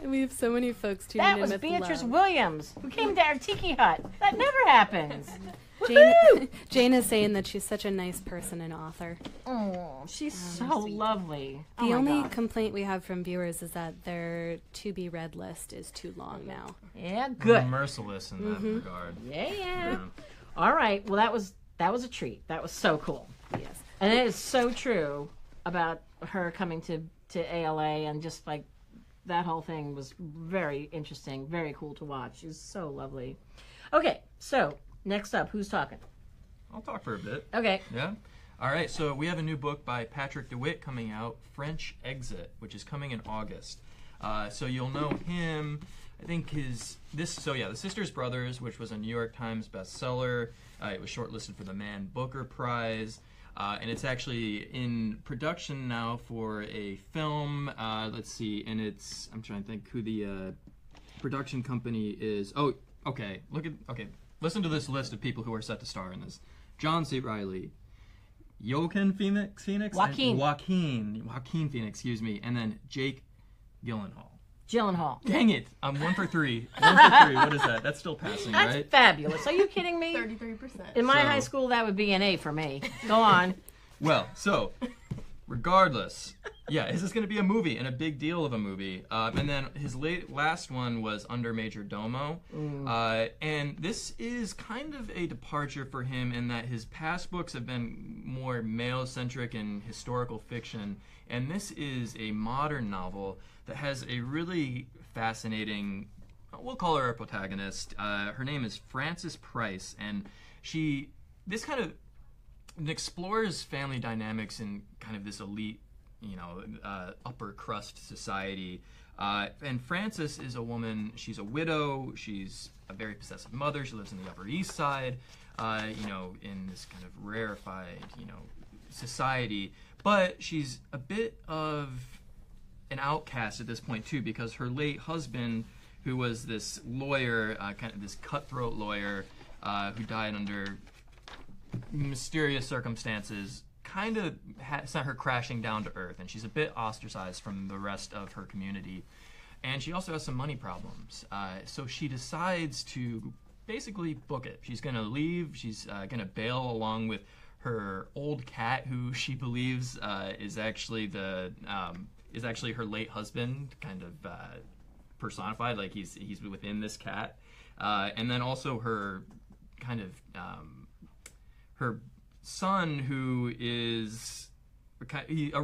And we have so many folks tuning That in was with Beatrice love. Williams, who came to our tiki hut. That never happens. Jane is saying that she's such a nice person and author. Oh, she's so lovely. The Oh my only God. complaint we have from viewers is that their to be read list is too long now. Yeah, good. Merciless in that regard. Yeah. All right. Well, that was a treat. That was so cool. Yes. And it is so true about her coming to ALA, and just like that whole thing was very interesting, very cool to watch. She was so lovely. Okay, so next up, who's talking? I'll talk for a bit. Okay. Yeah? All right, so we have a new book by Patrick DeWitt coming out, French Exit, which is coming in August. So you'll know him. I think The Sisters Brothers, which was a New York Times bestseller. It was shortlisted for the Man Booker Prize. And it's actually in production now for a film. Let's see, and I'm trying to think who the production company is. Oh, okay. Listen to this list of people who are set to star in this: John C. Reilly, Joaquin Phoenix, Joaquin. Joaquin Phoenix, excuse me, and then Jake Gyllenhaal. Gyllenhaal. Dang it! I'm 1 for 3. 1 for 3. What is that? That's still passing, That's right? fabulous. Are you kidding me? 33%. In my So- high school, that would be an A for me. Go on. Well, so regardless, yeah, this is going to be a movie and a big deal of a movie. And then his last one was Under Major Domo. And this is kind of a departure for him in that his past books have been more male-centric and historical fiction. And this is a modern novel that has a really fascinating, we'll call her a protagonist. Her name is Frances Price. And this kind of explores family dynamics in kind of this elite, upper crust society. And Frances is a woman, she's a widow, she's a very possessive mother, she lives in the Upper East Side, in this kind of rarefied, society. But she's a bit of an outcast at this point too, because her late husband, who was this lawyer, kind of this cutthroat lawyer, who died under mysterious circumstances, kind of sent her crashing down to earth, and she's a bit ostracized from the rest of her community. And she also has some money problems. So she decides to basically book it. She's going to leave. She's going to bail along with her old cat, who she believes is actually her late husband, kind of personified, like he's within this cat. And then also her kind of her son, who is he's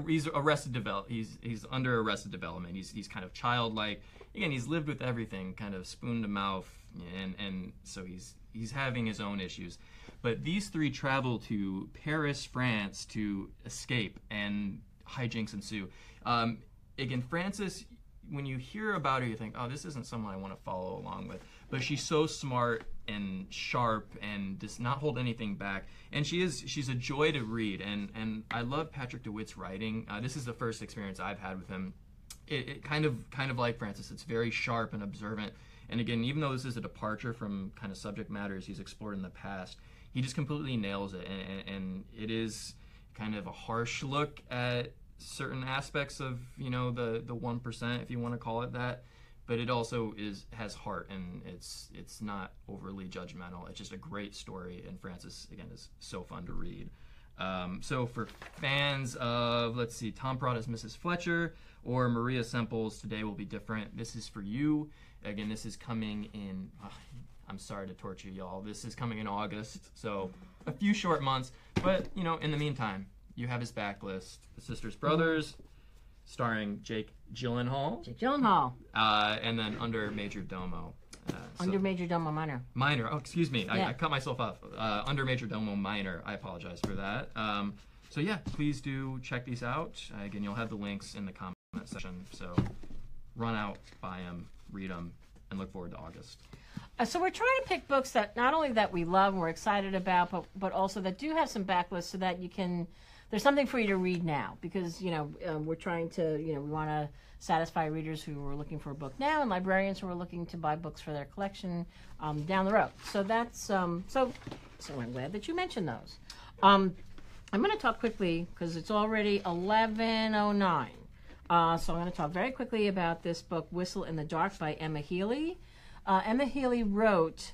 under arrested development. He's kind of childlike. Again, he's lived with everything, kind of spoon to mouth, and so he's having his own issues. But these three travel to Paris, France, to escape, and hijinks ensue. Again, Frances, when you hear about her, you think, oh, this isn't someone I want to follow along with. But she's so smart and sharp and does not hold anything back. And she's a joy to read. And I love Patrick DeWitt's writing. This is the first experience I've had with him. It kind of like Frances. It's very sharp and observant. And again, even though this is a departure from kind of subject matters he's explored in the past, he just completely nails it. And it is kind of a harsh look at certain aspects of, the 1%, if you want to call it that. But it also has heart, and it's not overly judgmental. It's just a great story, and Frances, again, is so fun to read. So for fans of, let's see, Tom Perrotta's Mrs. Fletcher or Maria Semple's Today Will Be Different, this is for you. Again, this is coming in, I'm sorry to torture y'all, this is coming in August, so a few short months. But, in the meantime, you have his backlist, The Sisters Brothers, starring Jake Gyllenhaal. And then Under Major Domo. Under Major Domo Minor. Minor. Oh, excuse me. Yeah. I cut myself off. Under Major Domo Minor. I apologize for that. So yeah, please do check these out. Again, you'll have the links in the comment section. So run out, buy them, read them, and look forward to August. So we're trying to pick books that not only that we love and we're excited about, but also that do have some backlists, so that you can. There's something for you to read now, because we're trying to we want to satisfy readers who are looking for a book now, and librarians who are looking to buy books for their collection down the road. So that's so I'm glad that you mentioned those. I'm going to talk quickly because it's already 11:09. So I'm going to talk very quickly about this book, Whistle in the Dark, by Emma Healy. Emma Healy wrote.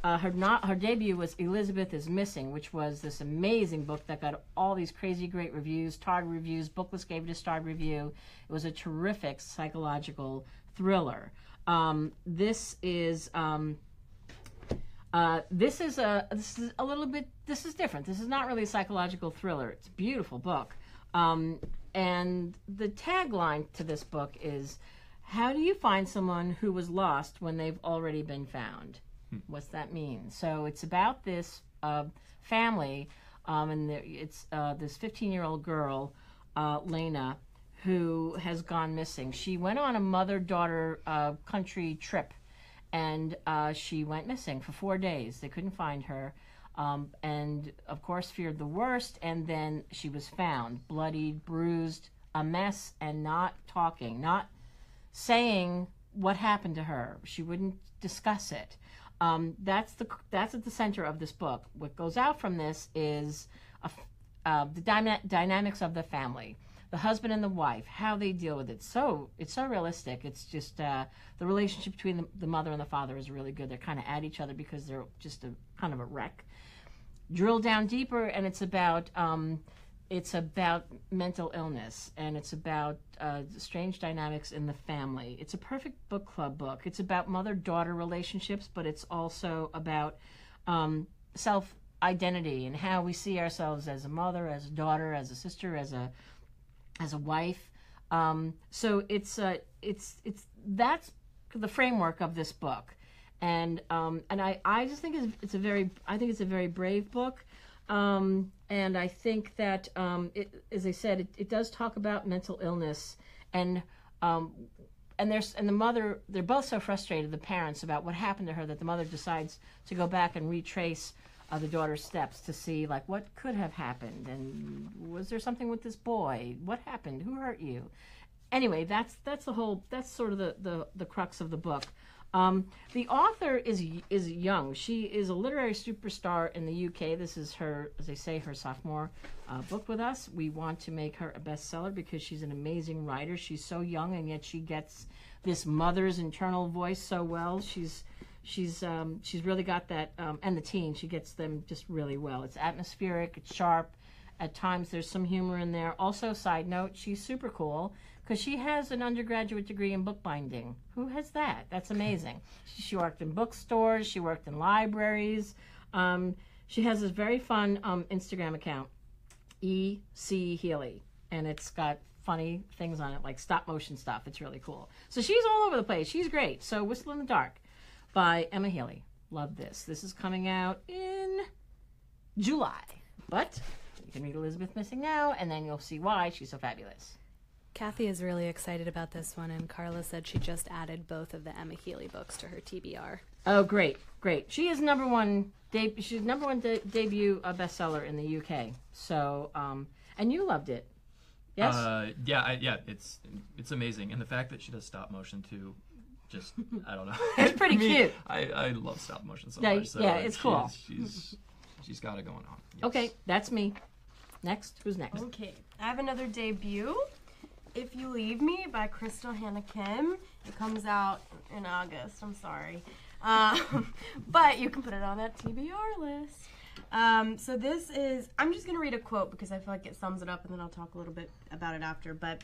Her debut was Elizabeth is Missing, which was this amazing book that got all these crazy great reviews, starred reviews. Booklist gave it a starred review. It was a terrific psychological thriller. This is a little bit. This is different. This is not really a psychological thriller. It's a beautiful book. And the tagline to this book is, "How do you find someone who was lost when they've already been found?" What's that mean? So it's about this family, and it's this 15-year-old girl, Lena, who has gone missing. She went on a mother-daughter country trip, and she went missing for 4 days. They couldn't find her, and of course feared the worst, and then she was found, bloodied, bruised, a mess, and not talking, not saying what happened to her. She wouldn't discuss it. That's at the center of this book. What goes out from this is dynamics of the family, the husband and the wife, how they deal with it. So it's so realistic. It's just the relationship between the mother and the father is really good. They're kind of at each other because they're just kind of a wreck. Drill down deeper, and it's about mental illness, and it's about strange dynamics in the family. It's a perfect book club book. It's about mother-daughter relationships, but it's also about self-identity and how we see ourselves as a mother, as a daughter, as a sister, as a wife. So it's that's the framework of this book, and I just think it's a very brave book. And I think that, as I said, it does talk about mental illness, and the mother, they're both so frustrated, the parents, about what happened to her, that the mother decides to go back and retrace the daughter's steps to see, like, what could have happened, and was there something with this boy? What happened? Who hurt you? Anyway, that's sort of the crux of the book. The author is young. She is a literary superstar in the UK. This is her, as I say, her sophomore book with us. We want to make her a bestseller because she's an amazing writer. She's so young, and yet she gets this mother's internal voice so well. She's really got that, and the teen, she gets them just really well. It's atmospheric, it's sharp. At times there's some humor in there. Also, side note, she's super cool because she has an undergraduate degree in bookbinding. Who has that? That's amazing. She worked in bookstores. She worked in libraries. She has this very fun Instagram account, E.C. Healy, and it's got funny things on it, like stop motion stuff. It's really cool. So she's all over the place. She's great. So Whistle in the Dark by Emma Healy. Love this. This is coming out in July. But you can read Elizabeth Missing Now, and then you'll see why she's so fabulous. Kathy is really excited about this one, and Carla said she just added both of the Emma Healy books to her TBR. Oh, great. She is number one debut bestseller in the UK. So, and you loved it. Yes? Yeah, it's amazing. And the fact that she does stop motion too, just, I don't know. It's pretty cute. I love stop motion so Yeah, much. So yeah, it's cool. She's got it going on. Yes. Okay, that's me. Next, who's next? Okay, I have another debut. If You Leave Me by Crystal Hannah Kim. It comes out in August. I'm sorry. But you can put it on that TBR list. So this is, I'm just going to read a quote because I feel like it sums it up, and then I'll talk a little bit about it after. But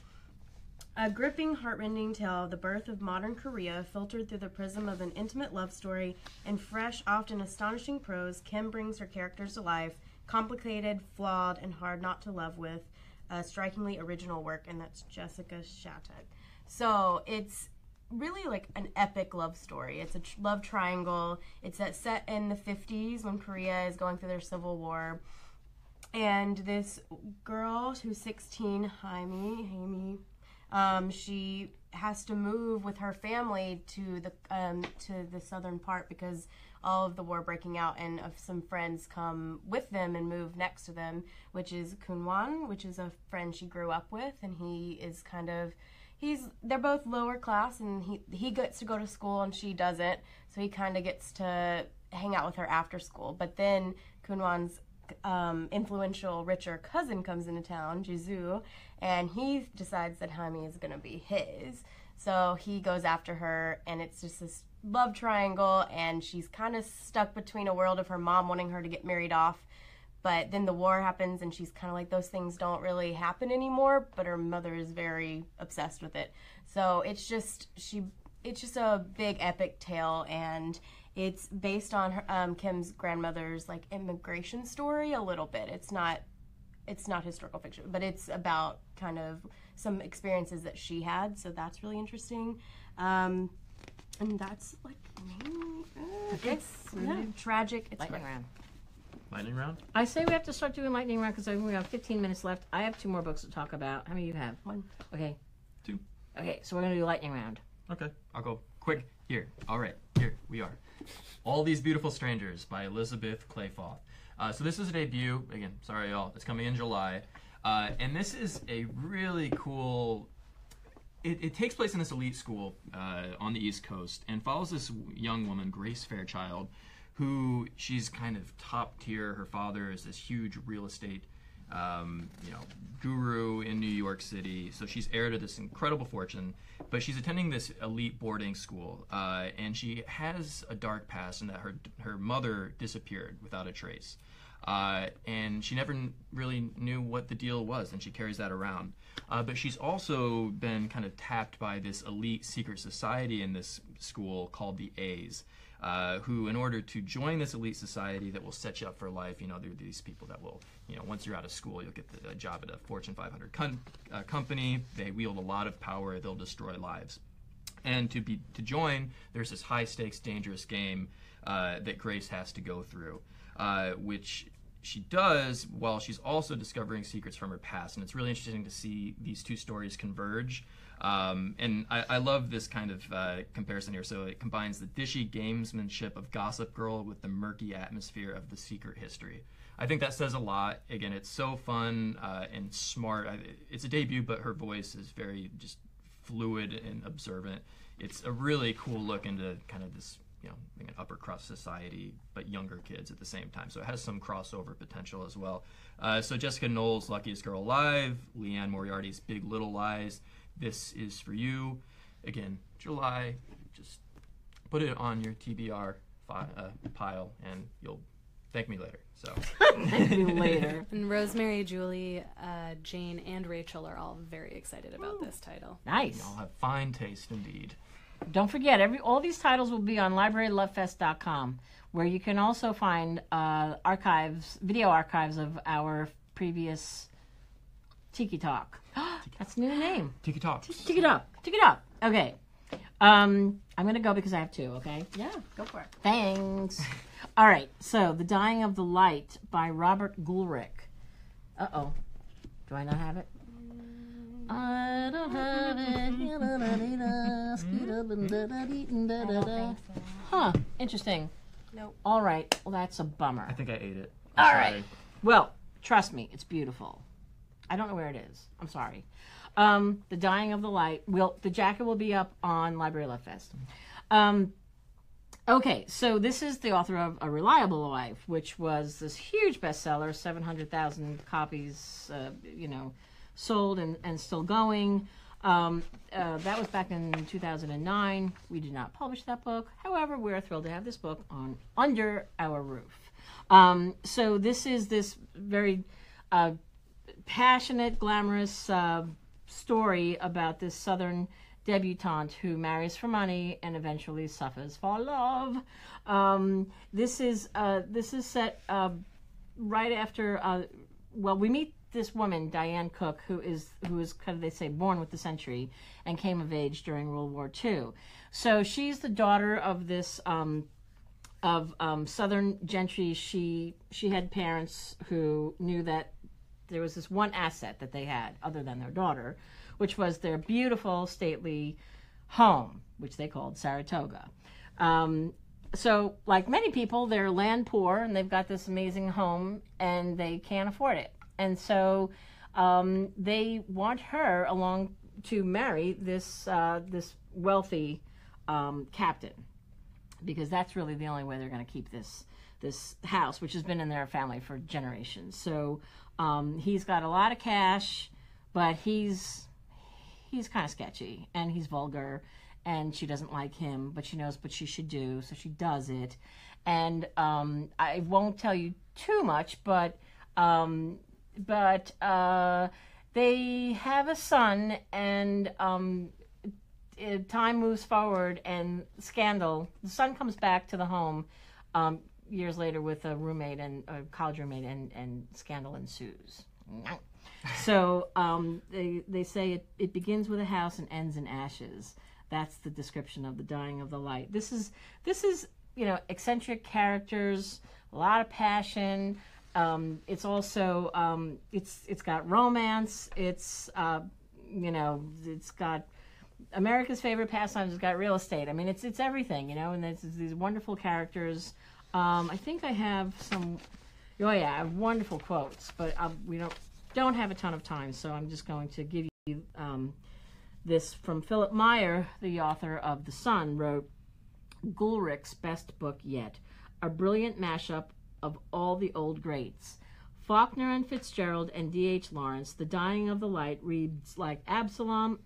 a gripping, heartrending tale of the birth of modern Korea, filtered through the prism of an intimate love story in fresh, often astonishing prose, Kim brings her characters to life, complicated, flawed, and hard not to love with. A strikingly original work, and that's Jessica Shattuck. So it's really like an epic love story. It's a love triangle. It's set in the 50s when Korea is going through their civil war. And this girl who's 16, Haimi, she has to move with her family to the southern part because all of the war breaking out, and some friends come with them and move next to them, which is Kunwan, which is a friend she grew up with, and he is they're both lower class, and he gets to go to school and she doesn't, so he kind of gets to hang out with her after school. But then Kunwan's influential, richer cousin comes into town, Jizu, and he decides that Hami is going to be his. So he goes after her, and it's just this love triangle, and she's kind of stuck between a world of her mom wanting her to get married off, but then the war happens, and she's kind of like, those things don't really happen anymore, but her mother is very obsessed with it. So it's just a big epic tale, and it's based on her, Kim's grandmother's like immigration story a little bit. It's not historical fiction, but it's about kind of some experiences that she had, so that's really interesting. And that's like mainly it's tragic. It's Lightning round. Lightning round? I say we have to start doing lightning round because we have 15 minutes left. I have 2 more books to talk about. How many do you have? 1. Okay. 2. Okay, so we're going to do lightning round. Okay, I'll go quick. Here. All right, here we are. All These Beautiful Strangers by Elizabeth Clayfaugh. So this is a debut. Again, sorry y'all. It's coming in July. And this is a really cool... It takes place in this elite school on the East Coast and follows this young woman, Grace Fairchild, who she's kind of top tier. Her father is this huge real estate guru in New York City. So she's heir to this incredible fortune, but she's attending this elite boarding school, and she has a dark past in that her mother disappeared without a trace. And she never really knew what the deal was, and she carries that around. But she's also been kind of tapped by this elite secret society in this school called the A's, who, in order to join this elite society that will set you up for life, they're these people that will, once you're out of school, you'll get a job at a Fortune 500 company. They wield a lot of power. They'll destroy lives. And to join, there's this high-stakes, dangerous game that Grace has to go through, which she does while she's also discovering secrets from her past. And it's really interesting to see these two stories converge. And I love this kind of comparison here. So it combines the dishy gamesmanship of Gossip Girl with the murky atmosphere of The Secret History. I think that says a lot. Again, it's so fun and smart. It's a debut, but her voice is very just fluid and observant. It's a really cool look into kind of this, being an upper crust society, but younger kids at the same time. So it has some crossover potential as well. So Jessica Knoll's Luckiest Girl Alive, Leanne Moriarty's Big Little Lies. This is for you. Again, July. Just put it on your TBR pile, and you'll thank me later. So Thank you later. And Rosemary, Julie, Jane, and Rachel are all very excited about this title. Nice. you all have fine taste indeed. Don't forget, all these titles will be on librarylovefest.com, where you can also find video archives of our previous Tiki Talk. That's a new name. Tiki Talk. Tiki Talk. Tiki Talk. Okay. I'm going to go because I have two, okay? Yeah, go for it. Thanks. All right. So, The Dying of the Light by Robert Goulrick. Uh-oh. Do I not have it? I don't have it. Huh. Interesting. Nope. All right. Well, that's a bummer. I think I ate it. All right. Well, trust me, it's beautiful. I don't know where it is. I'm sorry. The Dying of the Light. The jacket will be up on Library Love Fest. Okay, so this is the author of A Reliable Life, which was this huge bestseller, 700,000 copies, sold and still going. That was back in 2009. We did not publish that book. However, we're thrilled to have this book under our roof. So this is this very passionate, glamorous story about this Southern debutante who marries for money and eventually suffers for love. This is set right after. We meet this woman, Diane Cook, who is kind of, they say, born with the century and came of age during World War II. So she's the daughter of this Southern gentry. She had parents who knew that there was this one asset that they had other than their daughter, which was their beautiful, stately home, which they called Saratoga. So, like many people, they're land poor, and they've got this amazing home, and they can't afford it. And so they want her along to marry this wealthy captain, because that's really the only way they're going to keep this house, which has been in their family for generations. So he's got a lot of cash, but he's kind of sketchy, and he's vulgar, and she doesn't like him, but she knows what she should do, so she does it. And I won't tell you too much, but they have a son, and time moves forward, and the son comes back to the home years later with a roommate, and a college roommate, and scandal ensues. So they say it begins with a house and ends in ashes. That's the description of The Dying of the Light. This is eccentric characters, a lot of passion. It's also it's got romance. It's got America's favorite pastimes. It's got real estate. I mean, it's everything, and it's these wonderful characters. I think I have some. Oh yeah, I have wonderful quotes, but we don't have a ton of time, so I'm just going to give you this from Philip Meyer, the author of The Sun, wrote, "Goulrick's best book yet, a brilliant mashup of all the old greats. Faulkner and Fitzgerald and D.H. Lawrence, The Dying of the Light reads like Absalom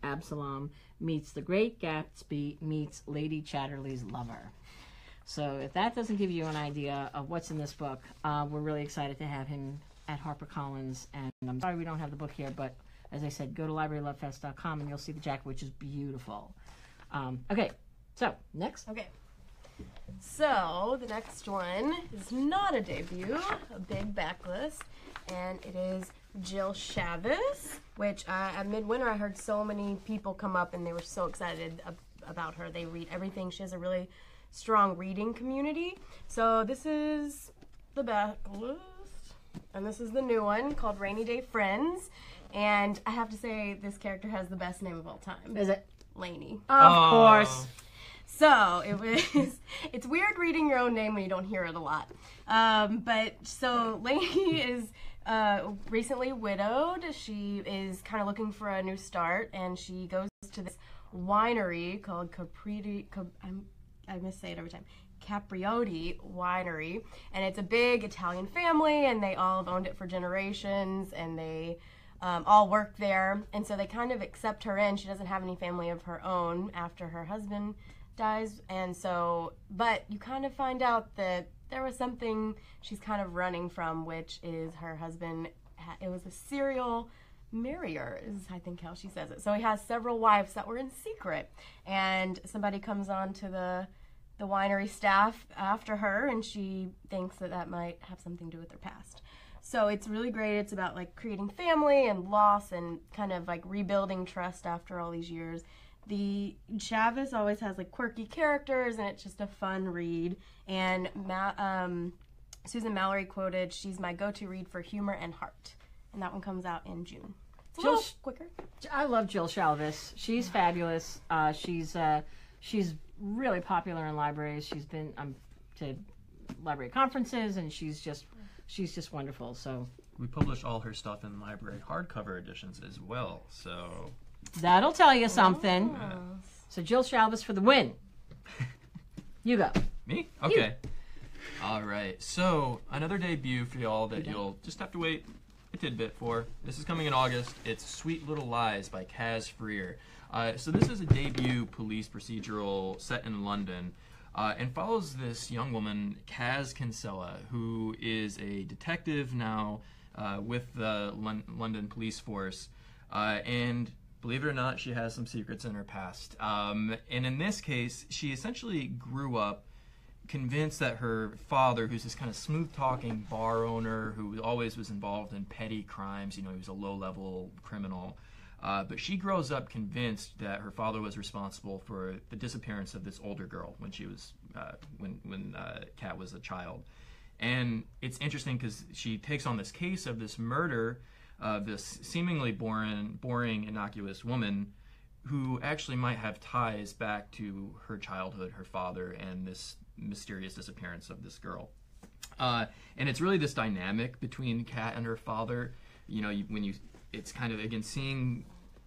meets The Great Gatsby meets Lady Chatterley's lover. So if that doesn't give you an idea of what's in this book, we're really excited to have him at HarperCollins. And I'm sorry we don't have the book here, but as I said, go to librarylovefest.com and you'll see the jacket, which is beautiful. Okay, so next. Okay. So the next one is not a debut, a big backlist, and it is Jill Chavez, which at Midwinter I heard so many people come up and they were so excited about her. They read everything. She has a really strong reading community. So this is the backlist, and this is the new one called Rainy Day Friends. And I have to say, this character has the best name of all time. Is it? Lainey. Of course. So it's weird reading your own name when you don't hear it a lot. But so Lainey is recently widowed. She is kind of looking for a new start, and she goes to this winery called I missay it every time. Capriotti Winery, and it's a big Italian family, and they all have owned it for generations, and they all work there, and so they kind of accept her in. She doesn't have any family of her own after her husband dies, and so, but you kind of find out that there was something she's kind of running from, which is her husband, it was a serial marrier, is I think how she says it. So he has several wives that were in secret, and somebody comes on to the winery staff after her, and she thinks that that might have something to do with their past. So it's really great. It's about like creating family and loss and kind of like rebuilding trust after all these years. The Chavez always has like quirky characters, and it's just a fun read. And Susan Mallory quoted, "She's my go-to read for humor and heart." And that one comes out in June. It's a little quicker. I love Jill Chavez. She's fabulous. She's really popular in libraries. She's been to library conferences, and she's just wonderful. So We publish all her stuff in library hardcover editions as well, so... that'll tell you something. So Jill Chavez for the win. You go. Me? Okay. All right. So another debut for y'all that you'll just have to wait a tidbit for. This is coming in August. It's Sweet Little Lies by Kaz Freer. So this is a debut police procedural set in London and follows this young woman, Kaz Kinsella, who is a detective now with the London police force. And believe it or not, she has some secrets in her past. And in this case, she essentially grew up convinced that her father, who's this kind of smooth-talking bar owner who always was involved in petty crimes, you know, he was a low-level criminal, but she grows up convinced that her father was responsible for the disappearance of this older girl when she was, when Kat was a child. And it's interesting because she takes on this case of this murder of this seemingly boring, innocuous woman who actually might have ties back to her childhood, her father, and this mysterious disappearance of this girl. And it's really this dynamic between Kat and her father. You know, it's kind of, again, seeing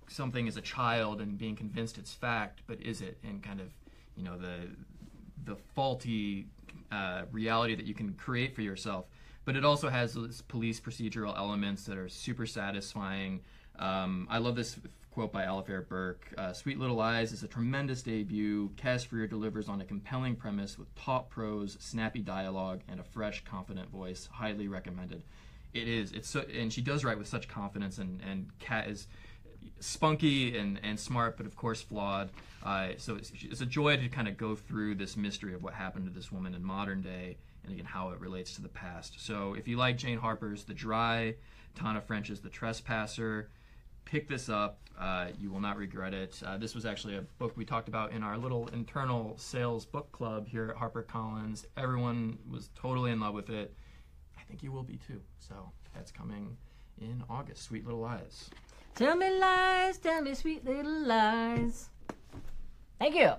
something as a child and being convinced it's fact, but is it? And kind of, you know, the faulty reality that you can create for yourself. But it also has those police procedural elements that are super satisfying. I love this quote by Alifair Burke. Sweet Little Lies is a tremendous debut. Kaz Freer delivers on a compelling premise with taut prose, snappy dialogue, and a fresh, confident voice. Highly recommended. It is. It's so, and she does write with such confidence, and Kat is spunky and smart, but of course flawed. So it's a joy to kind of go through this mystery of what happened to this woman in modern day, and again how it relates to the past. So if you like Jane Harper's The Dry, Tana French's The Trespasser, pick this up. You will not regret it. This was actually a book we talked about in our little internal sales book club here at HarperCollins. Everyone was totally in love with it. I think you will be too. So that's coming in August. Sweet Little Lies. Tell me lies, tell me sweet little lies. Thank you.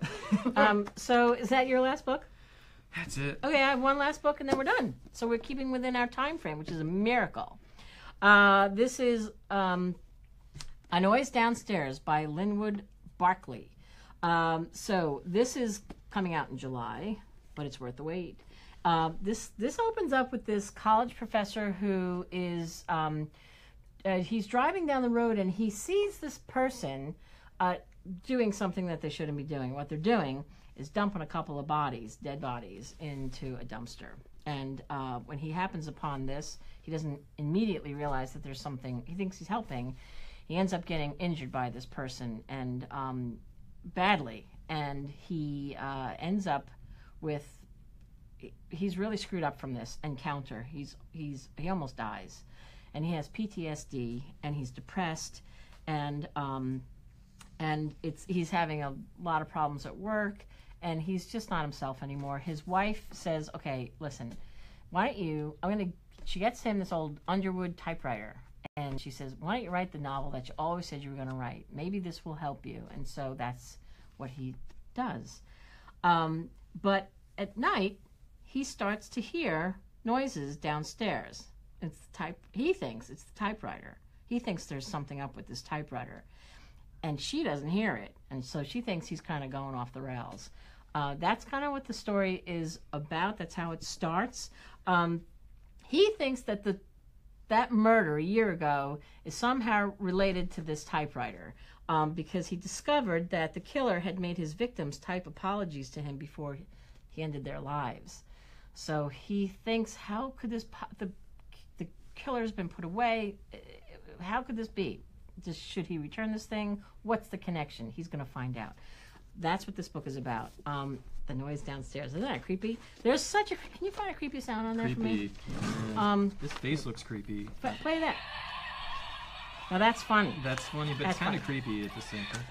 So is that your last book? That's it. Okay, I have one last book and then we're done. So we're keeping within our time frame, which is a miracle. This is A Noise Downstairs by Linwood Barkley. So this is coming out in July, but it's worth the wait. This opens up with this college professor who is he's driving down the road and he sees this person doing something that they shouldn't be doing. What they're doing is dumping a couple of dead bodies, into a dumpster. And when he happens upon this, he doesn't immediately realize that there's something. He thinks he's helping. He ends up getting injured by this person, and badly. And he ends up with. He's really screwed up from this encounter. He almost dies, and he has PTSD, and he's depressed, and he's having a lot of problems at work. And he's just not himself anymore. His wife says, okay, listen, why don't you, she gets him this old Underwood typewriter. And she says, why don't you write the novel that you always said you were going to write? Maybe this will help you. And so that's what he does. But at night, he starts to hear noises downstairs. He thinks it's the typewriter. He thinks there's something up with this typewriter. And she doesn't hear it. And so she thinks he's kind of going off the rails. That's kind of what the story is about. That's how it starts. He thinks that that murder a year ago is somehow related to this typewriter, because he discovered that the killer had made his victims type apologies to him before he ended their lives. So he thinks, how could this the killer's been put away? How could this be? Should he return this thing? What's the connection? He's going to find out. That's what this book is about. The noise downstairs. Isn't that creepy? There's such a... Can you find a creepy sound on there for me? This face looks creepy. Play that. Now that's funny. That's funny, but it's kind of creepy at the same time.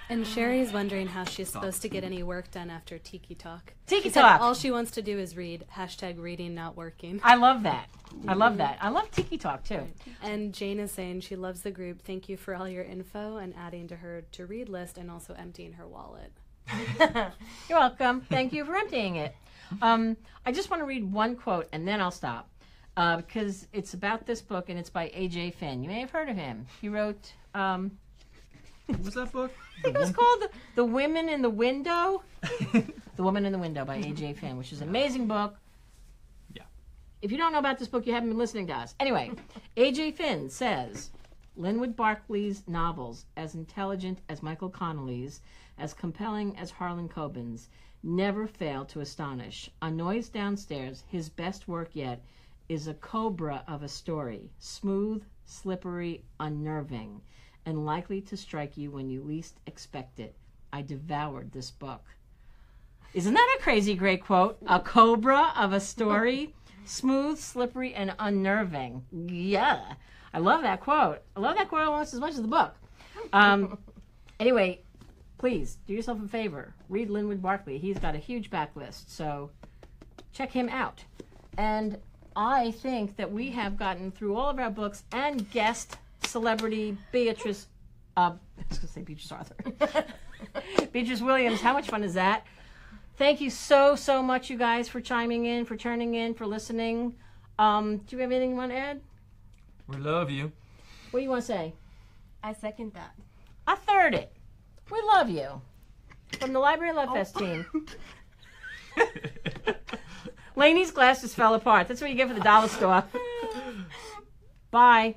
And Sherry's wondering how she's supposed to get any work done after Tiki Talk. Tiki She said Talk. all she wants to do is read. #reading not working. I love that. I love that. I love Tiki Talk, too. And Jane is saying she loves the group. Thank you for all your info and adding to her to-read list and also emptying her wallet. You're welcome. Thank you for emptying it. I just want to read one quote, and then I'll stop, because it's about this book, and it's by A.J. Finn. You may have heard of him. He wrote... What was that book? I think it was called The Women in the Window. The Woman in the Window by A.J. Finn, which is an amazing book. Yeah. If you don't know about this book, you haven't been listening to us. Anyway, A.J. Finn says, Linwood Barclay's novels, as intelligent as Michael Connelly's, as compelling as Harlan Coben's, never fail to astonish. A Noise Downstairs, his best work yet, is a cobra of a story, smooth, slippery, unnerving, and likely to strike you when you least expect it. I devoured this book. Isn't that a crazy great quote? A cobra of a story, smooth, slippery, and unnerving. Yeah. I love that quote. I love that quote almost as much as the book. Anyway, please do yourself a favor. Read Linwood Barclay. He's got a huge backlist, so check him out. And I think that we have gotten through all of our books and guest celebrity Beatriz, I was going to say Beatriz Arthur. Beatriz Williams, how much fun is that? Thank you so much, you guys, for chiming in, for turning in, for listening. Do you have anything you want to add? We love you. What do you want to say? I second that. I third it. We love you. From the Library Love Fest team. Lainey's glasses fell apart. That's what you get for the dollar store. Bye.